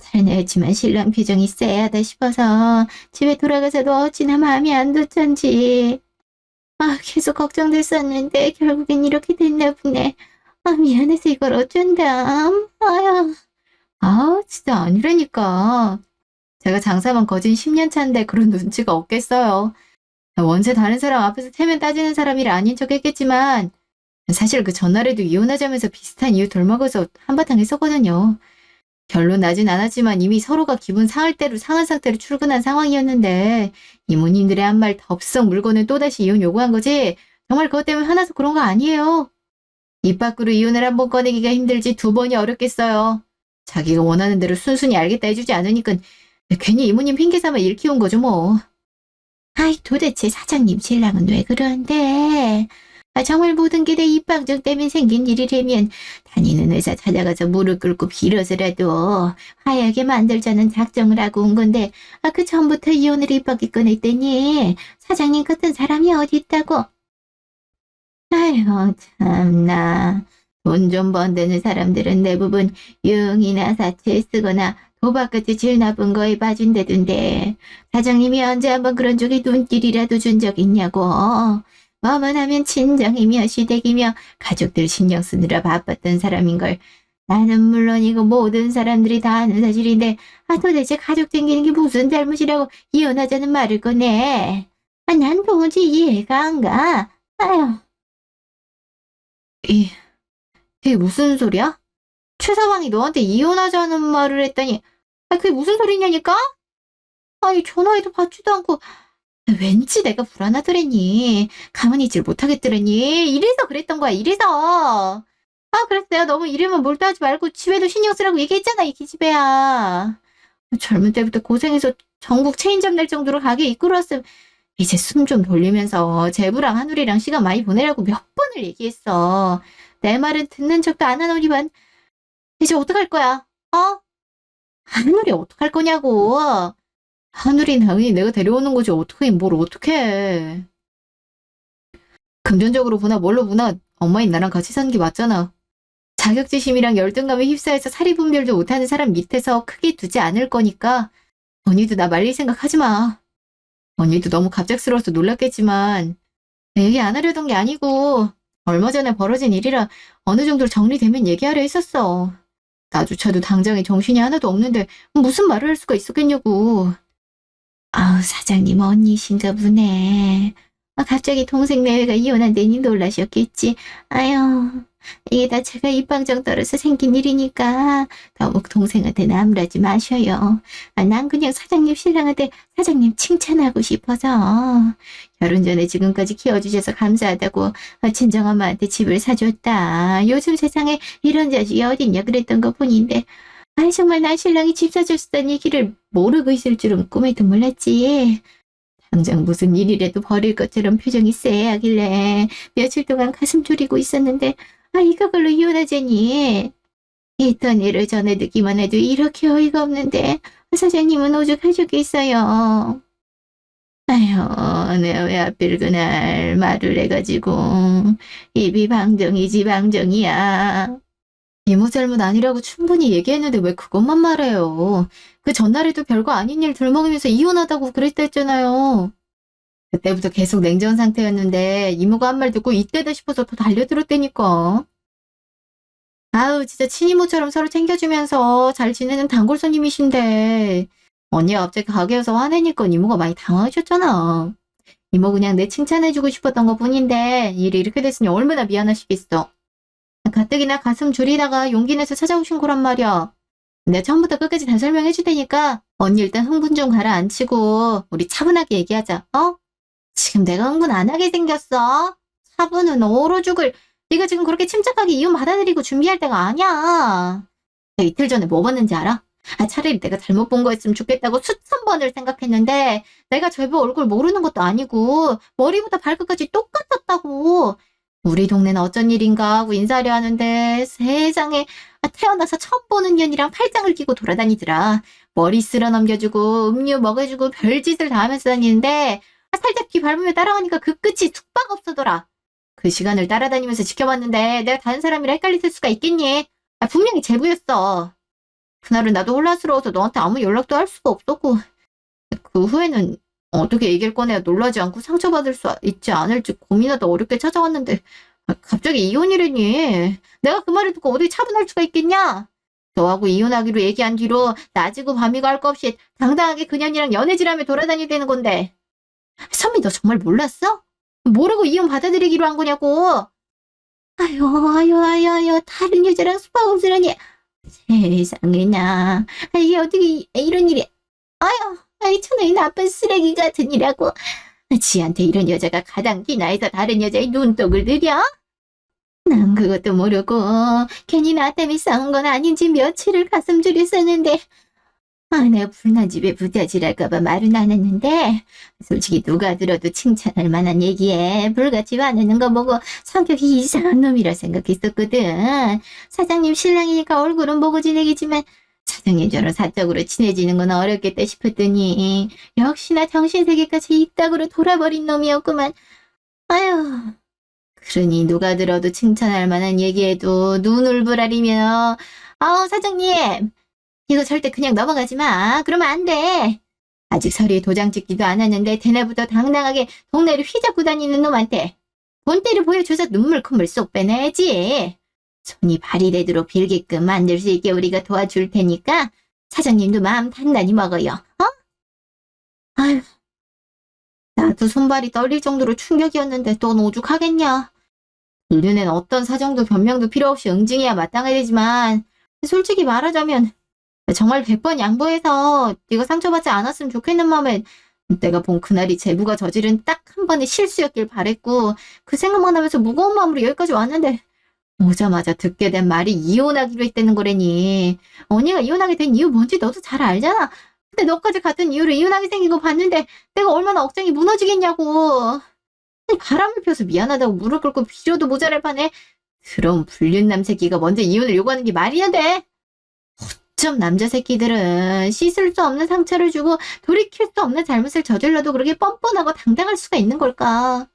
잘내었지만 신랑 표정이 쎄하다 싶어서 집에 돌아가서도 어찌나 마음이 안 좋던지. 계속 걱정됐었는데 결국엔 이렇게 됐나 보네. 미안해서 이걸 어쩐다. 진짜 아니라니까. 제가 장사만 거진 10년 차인데 그런 눈치가 없겠어요. 원체 다른 사람 앞에서 태면 따지는 사람이라 아닌 척 했겠지만 사실 그 전날에도 이혼하자면서 비슷한 이유 돌먹어서 한바탕 했었거든요. 결론 나진 않았지만 이미 서로가 기분 상할 대로 상한 상태로 출근한 상황이었는데 이모님들의 한 말 덥석 물고는 또다시 이혼 요구한 거지 정말 그것 때문에 화나서 그런 거 아니에요. 입 밖으로 이혼을 한 번 꺼내기가 힘들지 2번이 어렵겠어요. 자기가 원하는 대로 순순히 알겠다 해주지 않으니까 괜히 이모님 핑계 삼아 일 키운 거죠 뭐. 도대체 사장님 신랑은 왜 그러는데? 정말 모든 게 내 입방정 때문에 생긴 일이라면 다니는 회사 찾아가서 무릎 꿇고 빌어서라도 화해하게 만들자는 작정을 하고 온 건데 그 전부터 이혼을 입밖에 꺼냈더니 사장님 같은 사람이 어디 있다고. 참나. 돈 좀 번드는 사람들은 대부분 유흥이나 사채에 쓰거나 도박같이 질 나쁜 거에 빠진다던데 사장님이 언제 한번 그런 쪽에 눈길이라도 준 적 있냐고. 뭐만 하면 친정이며 시댁이며 가족들 신경 쓰느라 바빴던 사람인걸 나는 물론이고 모든 사람들이 다 아는 사실인데 도대체 가족 챙기는 게 무슨 잘못이라고 이혼하자는 말을 꺼내. 난 도무지 이해가 안 가. 이게 무슨 소리야? 최서방이 너한테 이혼하자는 말을 했더니 그게 무슨 소리냐니까? 전화해도 받지도 않고 왠지 내가 불안하더랬니. 가만히 있질 못하겠더랬니. 이래서 그랬던 거야. 이래서. 그랬어요. 너무 이름은 몰두하지 말고 집에도 신경 쓰라고 얘기했잖아. 이 기집애야. 젊은 때부터 고생해서 전국 체인점 낼 정도로 가게 이끌어왔으면 이제 숨 좀 돌리면서 제부랑 하늘이랑 시간 많이 보내라고 몇 번을 얘기했어. 내 말은 듣는 척도 안 하노니만 이제 어떡할 거야? 하늘이 어떡할 거냐고. 하늘이 당연히 내가 데려오는 거지 어떻게 뭘 어떡해. 금전적으로 보나 뭘로 보나 엄마인 나랑 같이 사는 게 맞잖아. 자격지심이랑 열등감에 휩싸여서 사리분별도 못하는 사람 밑에서 크게 두지 않을 거니까 언니도 나 말릴 생각 하지 마. 언니도 너무 갑작스러워서 놀랐겠지만 얘기 안 하려던 게 아니고 얼마 전에 벌어진 일이라 어느 정도 정리되면 얘기하려 했었어. 나조차도 당장에 정신이 하나도 없는데 무슨 말을 할 수가 있었겠냐고. 사장님 언니신가 보네. 갑자기 동생 내외가 이혼한다니 놀라셨겠지. 이게 다 제가 입방정 떨어서 생긴 일이니까 너무 동생한테 나무라지 마셔요. 난 그냥 사장님 신랑한테 사장님 칭찬하고 싶어서. 결혼 전에 지금까지 키워주셔서 감사하다고 친정엄마한테 집을 사줬다. 요즘 세상에 이런 자식이 어딨냐 그랬던 것 뿐인데 정말 난 신랑이 집 사줬다는 얘기를 모르고 있을 줄은 꿈에도 몰랐지. 당장 무슨 일이라도 벌일 것처럼 표정이 쎄하길래 며칠 동안 가슴 졸이고 있었는데 이거걸로 이혼하자니. 있던 일을 전해 듣기만 해도 이렇게 어이가 없는데 사장님은 오죽하셨겠어요. 아휴, 내가 왜 하필 그날 말을 해가지고. 입이 방정이지 방정이야. 이모 잘못 아니라고 충분히 얘기했는데 왜 그것만 말해요. 그 전날에도 별거 아닌 일 들먹이면서 이혼하다고 그랬다 했잖아요. 그때부터 계속 냉전 상태였는데 이모가 한 말 듣고 이때다 싶어서 더 달려들었다니까. 아우 진짜 친이모처럼 서로 챙겨주면서 잘 지내는 단골 손님이신데 언니가 갑자기 가게에서 화내니까 이모가 많이 당황하셨잖아. 이모 그냥 내 칭찬해주고 싶었던 것 뿐인데 일이 이렇게 됐으니 얼마나 미안하시겠어. 가뜩이나 가슴 졸이다가 용기 내서 찾아오신 거란 말이야. 내가 처음부터 끝까지 다 설명해 줄 테니까 언니 일단 흥분 좀 가라앉히고 우리 차분하게 얘기하자. 지금 내가 흥분 안 하게 생겼어? 차분은 얼어 죽을. 네가 지금 그렇게 침착하게 이혼 받아들이고 준비할 때가 아니야. 내가 이틀 전에 뭐 봤는지 알아? 차라리 내가 잘못 본 거였으면 좋겠다고 수천 번을 생각했는데 내가 제부 얼굴 모르는 것도 아니고 머리부터 발끝까지 똑같았다고. 우리 동네는 어쩐 일인가 하고 인사하려 하는데 세상에 태어나서 처음 보는 년이랑 팔짱을 끼고 돌아다니더라. 머리 쓸어 넘겨주고 음료 먹여주고 별짓을 다 하면서 다니는데 살짝 귀 밟으며 따라가니까 그 끝이 숙박업소더라. 그 시간을 따라다니면서 지켜봤는데 내가 다른 사람이라 헷갈릴 수가 있겠니? 분명히 제부였어. 그날은 나도 혼란스러워서 너한테 아무 연락도 할 수가 없었고 그 후에는 어떻게 얘기를 꺼내야 놀라지 않고 상처받을 수 있지 않을지 고민하다 어렵게 찾아왔는데 갑자기 이혼이라니. 내가 그 말을 듣고 어디 차분할 수가 있겠냐? 너하고 이혼하기로 얘기한 뒤로 낮이고 밤이고 할 거 없이 당당하게 그년이랑 연애질하며 돌아다니는 건데. 선미 너 정말 몰랐어? 모르고 이혼 받아들이기로 한 거냐고. 아유 다른 여자랑 숙박업소라니. 세상에나 이게 어떻게 이런 일이. 천하의 나쁜 쓰레기 같은 이라고. 지한테 이런 여자가 가당키 나에서 다른 여자의 눈독을 들여? 난 그것도 모르고 괜히 나 때문에 싸운 건 아닌지 며칠을 가슴 졸였었는데 내가 불난 집에 부자질할까봐 말은 안 했는데 솔직히 누가 들어도 칭찬할 만한 얘기에 불같이 화내는 거 보고 성격이 이상한 놈이라 생각했었거든. 사장님 신랑이니까 얼굴은 보고 지내겠지만 사장님처럼 사적으로 친해지는 건 어렵겠다 싶었더니 역시나 정신세계까지 이따구로 돌아버린 놈이었구만. 그러니 누가 들어도 칭찬할 만한 얘기에도 눈을 부라리며 사장님 이거 절대 그냥 넘어가지 마. 그러면 안 돼. 아직 서류에 도장 찍기도 안 하는데 대낮부터 당당하게 동네를 휘잡고 다니는 놈한테 본때를 보여줘서 눈물 콧물 쏙 빼내야지. 손이 발이 되도록 빌게끔 만들 수 있게 우리가 도와줄 테니까 사장님도 마음 단단히 먹어요. 나도 손발이 떨릴 정도로 충격이었는데 넌 오죽하겠냐. 인류는 어떤 사정도 변명도 필요 없이 응징해야 마땅하지만 솔직히 말하자면 정말 100번 양보해서 네가 상처받지 않았으면 좋겠는 마음에 내가 본 그날이 제부가 저지른 딱 한 번의 실수였길 바랬고 그 생각만 하면서 무거운 마음으로 여기까지 왔는데 오자마자 듣게 된 말이 이혼하기로 했다는 거래니. 언니가 이혼하게 된 이유 뭔지 너도 잘 알잖아. 근데 너까지 같은 이유로 이혼하게 생긴 거 봤는데 내가 얼마나 억장이 무너지겠냐고. 바람을 펴서 미안하다고 무릎 꿇고 빌어도 모자랄 판에 그런 불륜남 새끼가 먼저 이혼을 요구하는 게 말이나 돼? 어쩜 남자 새끼들은 씻을 수 없는 상처를 주고 돌이킬 수 없는 잘못을 저질러도 그렇게 뻔뻔하고 당당할 수가 있는 걸까?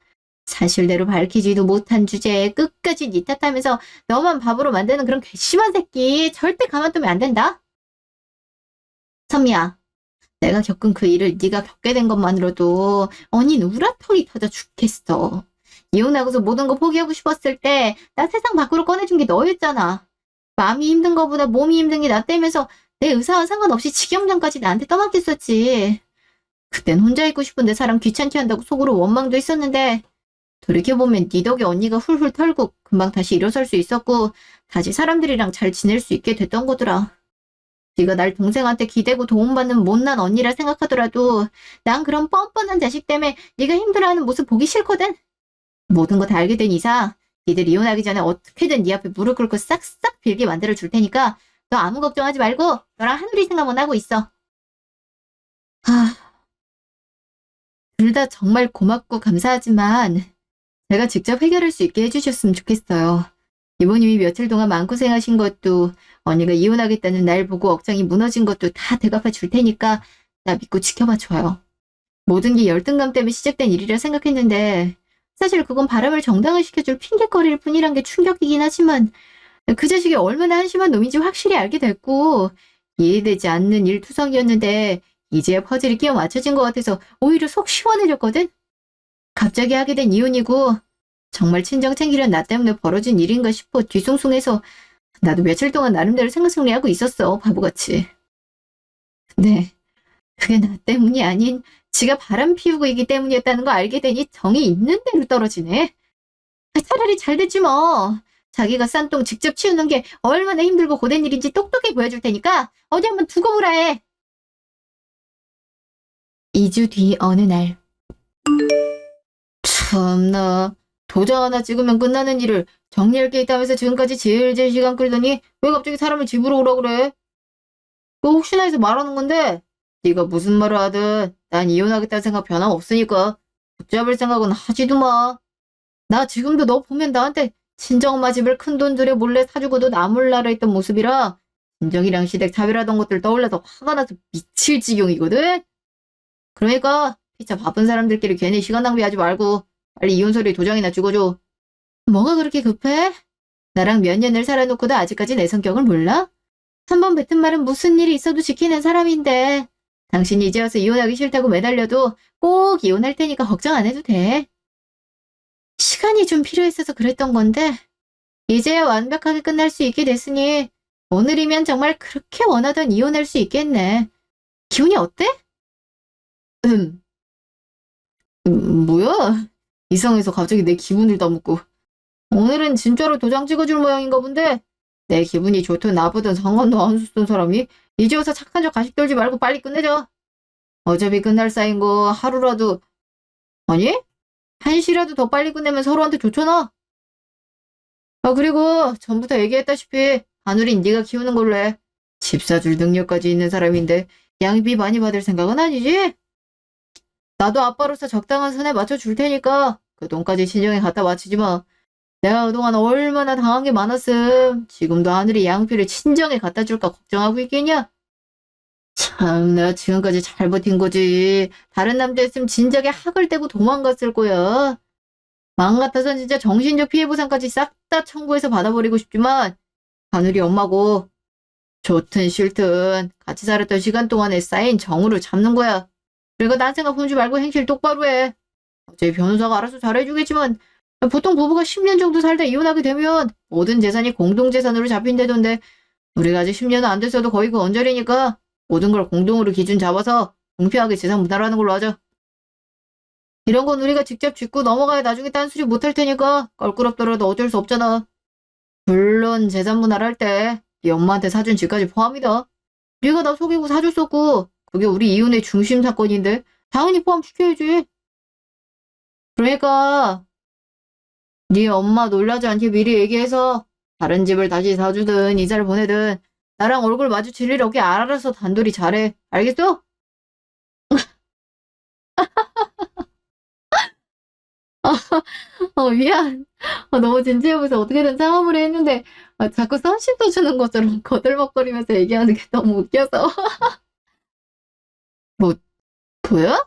사실대로 밝히지도 못한 주제에 끝까지 니 탓하면서 너만 바보로 만드는 그런 괘씸한 새끼 절대 가만두면 안 된다. 선미야, 내가 겪은 그 일을 네가 겪게 된 것만으로도 언니는 우라통이 터져 죽겠어. 이혼하고서 모든 거 포기하고 싶었을 때 나 세상 밖으로 꺼내준 게 너였잖아. 마음이 힘든 거보다 몸이 힘든 게 낫다면서 내 의사와 상관없이 직영장까지 나한테 떠맡겼었지. 그땐 혼자 있고 싶은데 사람 귀찮게 한다고 속으로 원망도 했었는데 돌이켜보면 네 덕에 언니가 훌훌 털고 금방 다시 일어설 수 있었고 다시 사람들이랑 잘 지낼 수 있게 됐던 거더라. 네가 날 동생한테 기대고 도움받는 못난 언니라 생각하더라도 난 그런 뻔뻔한 자식 때문에 네가 힘들어하는 모습 보기 싫거든. 모든 거 다 알게 된 이상 니들 이혼하기 전에 어떻게든 네 앞에 무릎 꿇고 싹싹 빌게 만들어 줄 테니까 너 아무 걱정하지 말고 너랑 한우리 생각만 하고 있어. 아, 둘 다 정말 고맙고 감사하지만 제가 직접 해결할 수 있게 해주셨으면 좋겠어요. 이모님이 며칠 동안 마음고생하신 것도 언니가 이혼하겠다는 날 보고 억장이 무너진 것도 다 대갚아 줄 테니까 나 믿고 지켜봐 줘요. 모든 게 열등감 때문에 시작된 일이라 생각했는데 사실 그건 바람을 정당화시켜줄 핑계거리일 뿐이란 게 충격이긴 하지만 그 자식이 얼마나 한심한 놈인지 확실히 알게 됐고 이해되지 않는 일투성이었는데 이제야 퍼즐이 끼워 맞춰진 것 같아서 오히려 속 시원해졌거든? 갑자기 하게 된 이혼이고 정말 친정 챙기려 나 때문에 벌어진 일인가 싶어 뒤숭숭해서 나도 며칠 동안 나름대로 생각 정리하고 있었어, 바보같이. 근데 그게 나 때문이 아닌 지가 바람 피우고 있기 때문이었다는 거 알게 되니 정이 있는 대로 떨어지네. 차라리 잘 됐지 뭐. 자기가 싼 똥 직접 치우는 게 얼마나 힘들고 고된 일인지 똑똑히 보여줄 테니까 어디 한번 두고 보라 해. 2주 뒤 어느 날. 참나. 도장 하나 찍으면 끝나는 일을 정리할 게 있다면서 지금까지 질질 시간 끌더니 왜 갑자기 사람을 집으로 오라 그래? 너 혹시나 해서 말하는 건데 네가 무슨 말을 하든 난 이혼하겠다는 생각 변함없으니까 붙잡을 생각은 하지도 마. 나 지금도 너 보면 나한테 친정엄마 집을 큰돈 들여 몰래 사주고도 나몰라라 했던 모습이라 친정이랑 시댁 차별하던 것들 떠올라서 화가 나서 미칠 지경이거든? 그러니까 피차 바쁜 사람들끼리 괜히 시간 낭비하지 말고 빨리 이혼 서류에 도장이나 찍어줘. 뭐가 그렇게 급해? 나랑 몇 년을 살아놓고도 아직까지 내 성격을 몰라? 한 번 뱉은 말은 무슨 일이 있어도 지키는 사람인데 당신이 이제 와서 이혼하기 싫다고 매달려도 꼭 이혼할 테니까 걱정 안 해도 돼. 시간이 좀 필요했어서 그랬던 건데 이제야 완벽하게 끝날 수 있게 됐으니 오늘이면 정말 그렇게 원하던 이혼할 수 있겠네. 기분이 어때? 뭐야? 이상해서 갑자기 내 기분을 다 묻고. 오늘은 진짜로 도장 찍어줄 모양인가 본데 내 기분이 좋든 나쁘든 상관도 안 줬던 사람이 이제 와서 착한 척 가식 떨지 말고 빨리 끝내자. 어차피 끝날 사이인 거 하루라도 아니? 한시라도 더 빨리 끝내면 서로한테 좋잖아. 아 그리고 전부터 얘기했다시피 하늘인 네가 키우는 걸로 해. 집 사줄 능력까지 있는 사람인데 양비 많이 받을 생각은 아니지? 나도 아빠로서 적당한 선에 맞춰줄 테니까 그 돈까지 친정에 갖다 바치지 마. 내가 그동안 얼마나 당한 게 많았음. 지금도 하늘이 양피를 친정에 갖다 줄까 걱정하고 있겠냐? 참, 내가 지금까지 잘 버틴 거지. 다른 남자였으면 진작에 학을 떼고 도망갔을 거야. 마음 같아선 진짜 정신적 피해 보상까지 싹 다 청구해서 받아버리고 싶지만 하늘이 엄마고 좋든 싫든 같이 살았던 시간 동안에 쌓인 정으로 잡는 거야. 그리고 딴 생각 품지 말고 행실 똑바로 해. 어차피 변호사가 알아서 잘해주겠지만 보통 부부가 10년 정도 살다 이혼하게 되면 모든 재산이 공동재산으로 잡힌다던데 우리가 아직 10년은 안 됐어도 거의 그 언저리니까 모든 걸 공동으로 기준 잡아서 공평하게 재산 분할하는 걸로 하자. 이런 건 우리가 직접 짚고 넘어가야 나중에 딴소리 못할 테니까 껄끄럽더라도 어쩔 수 없잖아. 물론 재산 분할할 때 네 엄마한테 사준 집까지 포함이다. 네가 나 속이고 사줬었고 그게 우리 이혼의 중심 사건인데 당연히 포함시켜야지. 그러니까 네 엄마 놀라지 않게 미리 얘기해서 다른 집을 다시 사주든 이사를 보내든 나랑 얼굴 마주칠 일 없게 알아서 단돌이 잘해. 알겠어? 미안. 너무 진지해 보여서 어떻게든 참아보려 했는데 자꾸 선심도 주는 것처럼 거들먹거리면서 얘기하는 게 너무 웃겨서. 뭐, 뭐야?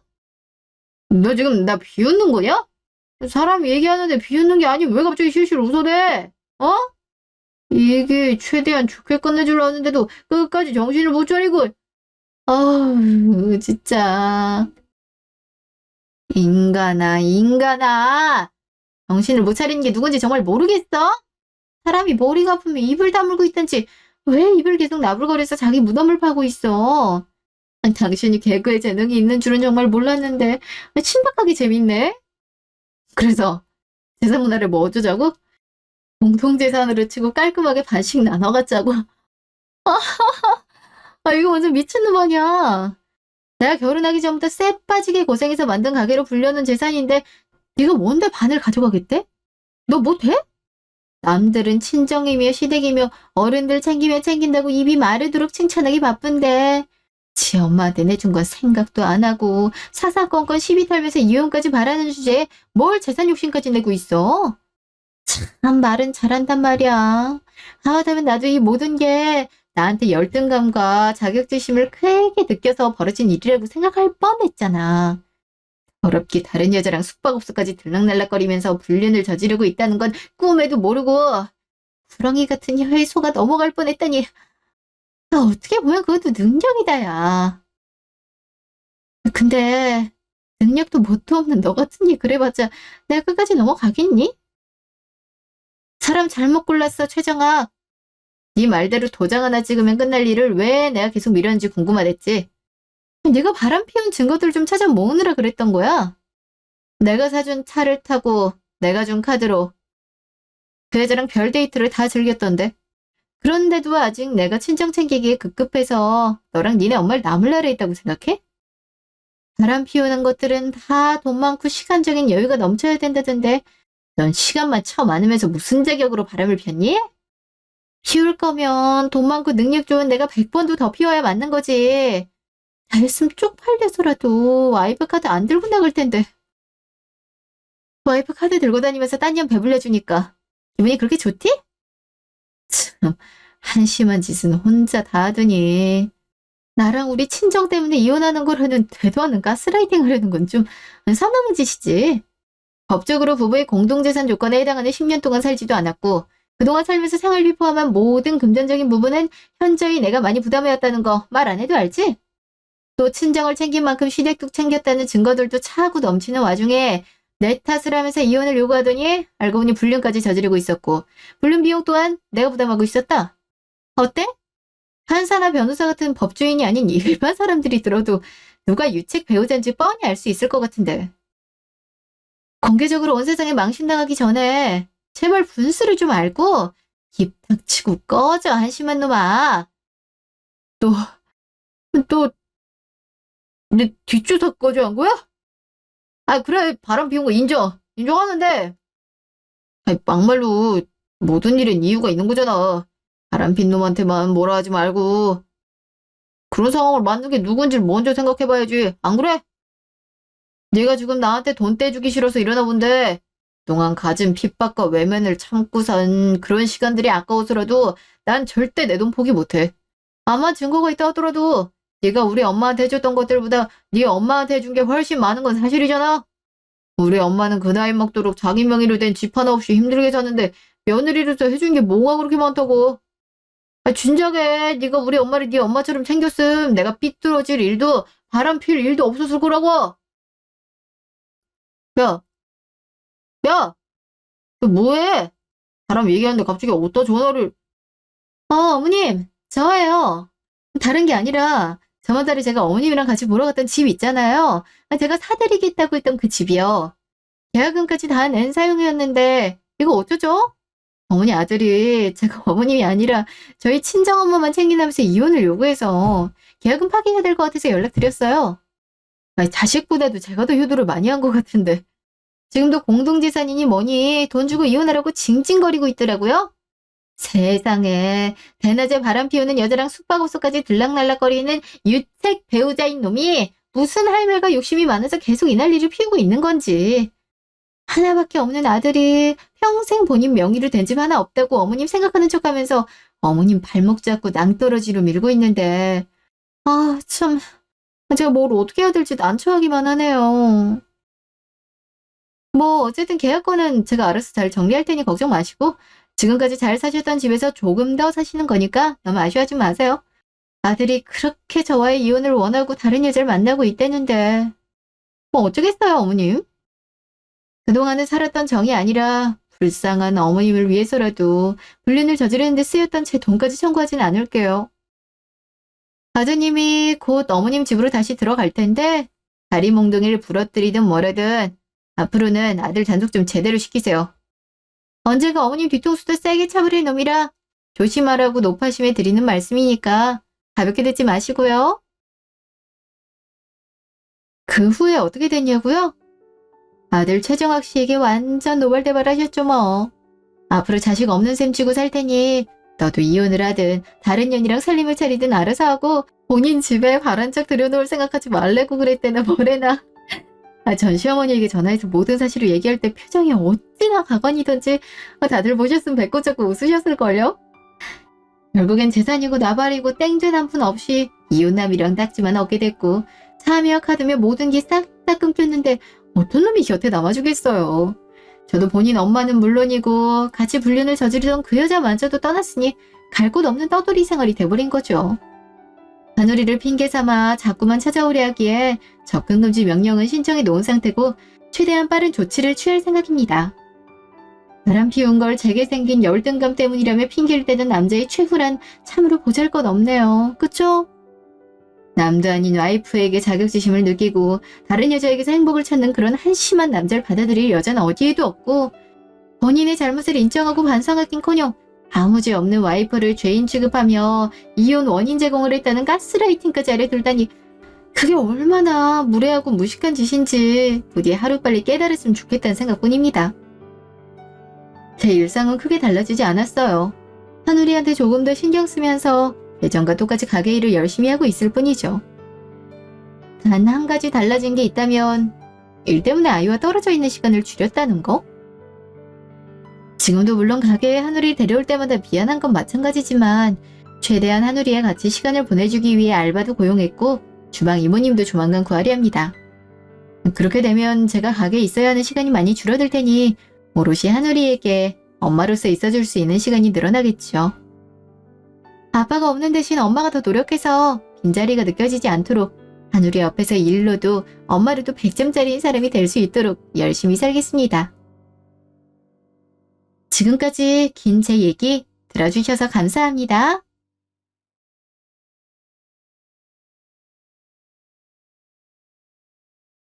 너 지금 나 비웃는 거냐? 사람이 얘기하는데 비웃는 게 아니면 왜 갑자기 실실 웃어대? 어? 이게 최대한 좋게 끝내주려 하는데도 끝까지 정신을 못 차리고. 아우, 진짜. 인간아, 인간아. 정신을 못 차리는 게 누군지 정말 모르겠어? 사람이 머리가 아프면 입을 다물고 있든지 왜 입을 계속 나불거려서 자기 무덤을 파고 있어? 아니, 당신이 개그에 재능이 있는 줄은 정말 몰랐는데 신박하게 재밌네. 그래서 재산 문화를 뭐 어쩌자고? 공통재산으로 치고 깔끔하게 반씩 나눠 갖자고. 아, 이거 완전 미친놈 아니야. 내가 결혼하기 전부터 쎄 빠지게 고생해서 만든 가게로 불려놓은 재산인데 네가 뭔데 반을 가져가겠대? 너 뭐 돼? 남들은 친정이며 시댁이며 어른들 챙기면 챙긴다고 입이 마르도록 칭찬하기 바쁜데 지 엄마한테 내준 건 생각도 안 하고 사사건건 시비 털면서 이혼까지 바라는 주제에 뭘 재산 욕심까지 내고 있어? 참 말은 잘한단 말이야. 하다면 나도 이 모든 게 나한테 열등감과 자격지심을 크게 느껴서 벌어진 일이라고 생각할 뻔했잖아. 더럽게 다른 여자랑 숙박업소까지 들락날락거리면서 불륜을 저지르고 있다는 건 꿈에도 모르고 구렁이 같은 혀에 속아 넘어갈 뻔했다니. 나 어떻게 보면 그것도 능력이다, 야. 근데 능력도 뭣도 없는 너 같으니 그래봤자 내가 끝까지 넘어가겠니? 사람 잘못 골랐어, 최정아. 네 말대로 도장 하나 찍으면 끝날 일을 왜 내가 계속 미뤘는지 궁금하댔지. 네가 바람 피운 증거들 좀 찾아 모으느라 그랬던 거야. 내가 사준 차를 타고 내가 준 카드로 그 여자랑 별 데이트를 다 즐겼던데. 그런데도 아직 내가 친정 챙기기에 급급해서 너랑 니네 엄마를 나몰라라 했다고 생각해? 바람 피우는 것들은 다 돈 많고 시간적인 여유가 넘쳐야 된다던데 넌 시간만 처 많으면서 무슨 자격으로 바람을 폈니? 피울 거면 돈 많고 능력 좋은 내가 100번도 더 피워야 맞는 거지. 잘했으면 쪽팔려서라도 와이프 카드 안 들고 나갈 텐데. 와이프 카드 들고 다니면서 딴 년 배불려주니까 기분이 그렇게 좋디? 참, 한심한 짓은 혼자 다 하더니 나랑 우리 친정 때문에 이혼하는 거라는 되도 않는 가스라이팅 하려는 건 좀 선 넘은 짓이지. 법적으로 부부의 공동재산 조건에 해당하는 10년 동안 살지도 않았고 그동안 살면서 생활비 포함한 모든 금전적인 부분은 현저히 내가 많이 부담해왔다는 거 말 안 해도 알지? 또 친정을 챙긴 만큼 시댁도 챙겼다는 증거들도 차고 넘치는 와중에 내 탓을 하면서 이혼을 요구하더니 알고 보니 불륜까지 저지르고 있었고 불륜 비용 또한 내가 부담하고 있었다. 어때? 판사나 변호사 같은 법조인이 아닌 일반 사람들이 들어도 누가 유책 배우자인지 뻔히 알 수 있을 것 같은데. 공개적으로 온 세상에 망신당하기 전에 제발 분수를 좀 알고 입 닥치고 꺼져, 한심한 놈아. 또 내 뒷주사 꺼져 한 거야? 아, 그래, 바람 피운 거 인정하는데. 아니, 막말로 모든 일엔 이유가 있는 거잖아. 바람 핀 놈한테만 뭐라 하지 말고 그런 상황을 만든 게 누군지 먼저 생각해봐야지. 안 그래? 네가 지금 나한테 돈 떼주기 싫어서 이러나 본데 그동안 가진 핍박과 외면을 참고선 그런 시간들이 아까워서라도 난 절대 내 돈 포기 못해. 아마 증거가 있다 하더라도 네가 우리 엄마한테 해줬던 것들보다 네 엄마한테 해준 게 훨씬 많은 건 사실이잖아. 우리 엄마는 그 나이 먹도록 자기 명의로 된 집 하나 없이 힘들게 사는데 며느리로서 해준 게 뭐가 그렇게 많다고. 아, 진작에 네가 우리 엄마를 네 엄마처럼 챙겼음 내가 삐뚤어질 일도 바람 필 일도 없었을 거라고. 야, 야, 너 뭐해? 사람 얘기하는데 갑자기 어디다 전화를. 어머님, 저예요. 다른 게 아니라 저번 달에 제가 어머님이랑 같이 보러 갔던 집 있잖아요. 제가 사드리겠다고 했던 그 집이요. 계약금까지 다 낸 사용이었는데 이거 어쩌죠? 어머니 아들이 제가 어머님이 아니라 저희 친정엄마만 챙긴다면서 이혼을 요구해서 계약금 파기해야 될 것 같아서 연락드렸어요. 아니, 자식보다도 제가 더 효도를 많이 한 것 같은데 지금도 공동재산이니 뭐니 돈 주고 이혼하라고 징징거리고 있더라고요. 세상에 대낮에 바람 피우는 여자랑 숙박업소까지 들락날락거리는 유책 배우자인 놈이 무슨 할매가 욕심이 많아서 계속 이 난리를 피우고 있는 건지. 하나밖에 없는 아들이 평생 본인 명의로 된 집 하나 없다고 어머님 생각하는 척하면서 어머님 발목 잡고 낭떠러지로 밀고 있는데 아 참 제가 뭘 어떻게 해야 될지 난처하기만 하네요. 뭐 어쨌든 계약권은 제가 알아서 잘 정리할 테니 걱정 마시고 지금까지 잘 사셨던 집에서 조금 더 사시는 거니까 너무 아쉬워하지 마세요. 아들이 그렇게 저와의 이혼을 원하고 다른 여자를 만나고 있다는데 뭐 어쩌겠어요, 어머님. 그동안은 살았던 정이 아니라 불쌍한 어머님을 위해서라도 불륜을 저지르는 데 쓰였던 제 돈까지 청구하진 않을게요. 아드님이 곧 어머님 집으로 다시 들어갈 텐데 다리 몽둥이를 부러뜨리든 뭐라든 앞으로는 아들 단속 좀 제대로 시키세요. 언제가 어머님 뒤통수도 세게 차버릴 놈이라 조심하라고 높아심에 드리는 말씀이니까 가볍게 듣지 마시고요. 그 후에 어떻게 됐냐고요? 아들 최정학 씨에게 완전 노발대발하셨죠 뭐. 앞으로 자식 없는 셈 치고 살 테니 너도 이혼을 하든 다른 년이랑 살림을 차리든 알아서 하고 본인 집에 바란짝 들여놓을 생각하지 말래고 그랬대나 뭐래나. 전 시어머니에게 전화해서 모든 사실을 얘기할 때 표정이 어찌나 가관이던지 다들 보셨으면 배꼽 잡고 웃으셨을걸요? 결국엔 재산이고 나발이고 땡된 한 푼 없이 이혼남이랑 딱지만 얻게 됐고 차며 카드며 모든 게 싹 다 끊겼는데 어떤 놈이 곁에 남아주겠어요. 저도 본인 엄마는 물론이고 같이 불륜을 저지르던 그 여자마저도 떠났으니 갈 곳 없는 떠돌이 생활이 돼버린 거죠. 하누리를 핑계 삼아 자꾸만 찾아오려 하기에 접근금지 명령은 신청해 놓은 상태고 최대한 빠른 조치를 취할 생각입니다. 바람 피운 걸 제게 생긴 열등감 때문이라며 핑계를 대는 남자의 최후란 참으로 보잘것없네요. 그쵸? 남도 아닌 와이프에게 자격지심을 느끼고 다른 여자에게서 행복을 찾는 그런 한심한 남자를 받아들일 여자는 어디에도 없고 본인의 잘못을 인정하고 반성하긴커녕 아무 죄 없는 와이프를 죄인 취급하며 이혼 원인 제공을 했다는 가스라이팅까지 아래들다니 그게 얼마나 무례하고 무식한 짓인지 부디 하루빨리 깨달았으면 좋겠다는 생각뿐입니다. 제 일상은 크게 달라지지 않았어요. 하누리한테 조금 더 신경 쓰면서 예전과 똑같이 가게 일을 열심히 하고 있을 뿐이죠. 단 한 가지 달라진 게 있다면 일 때문에 아이와 떨어져 있는 시간을 줄였다는 거? 지금도 물론 가게에 하누리를 데려올 때마다 미안한 건 마찬가지지만 최대한 하누리와 같이 시간을 보내주기 위해 알바도 고용했고 주방 이모님도 조만간 구하려 합니다. 그렇게 되면 제가 가게에 있어야 하는 시간이 많이 줄어들 테니 오롯이 하누리에게 엄마로서 있어줄 수 있는 시간이 늘어나겠죠. 아빠가 없는 대신 엄마가 더 노력해서 빈자리가 느껴지지 않도록 하누리 옆에서 일로도 엄마로도 100점짜리인 사람이 될 수 있도록 열심히 살겠습니다. 지금까지 긴 제 얘기 들어주셔서 감사합니다.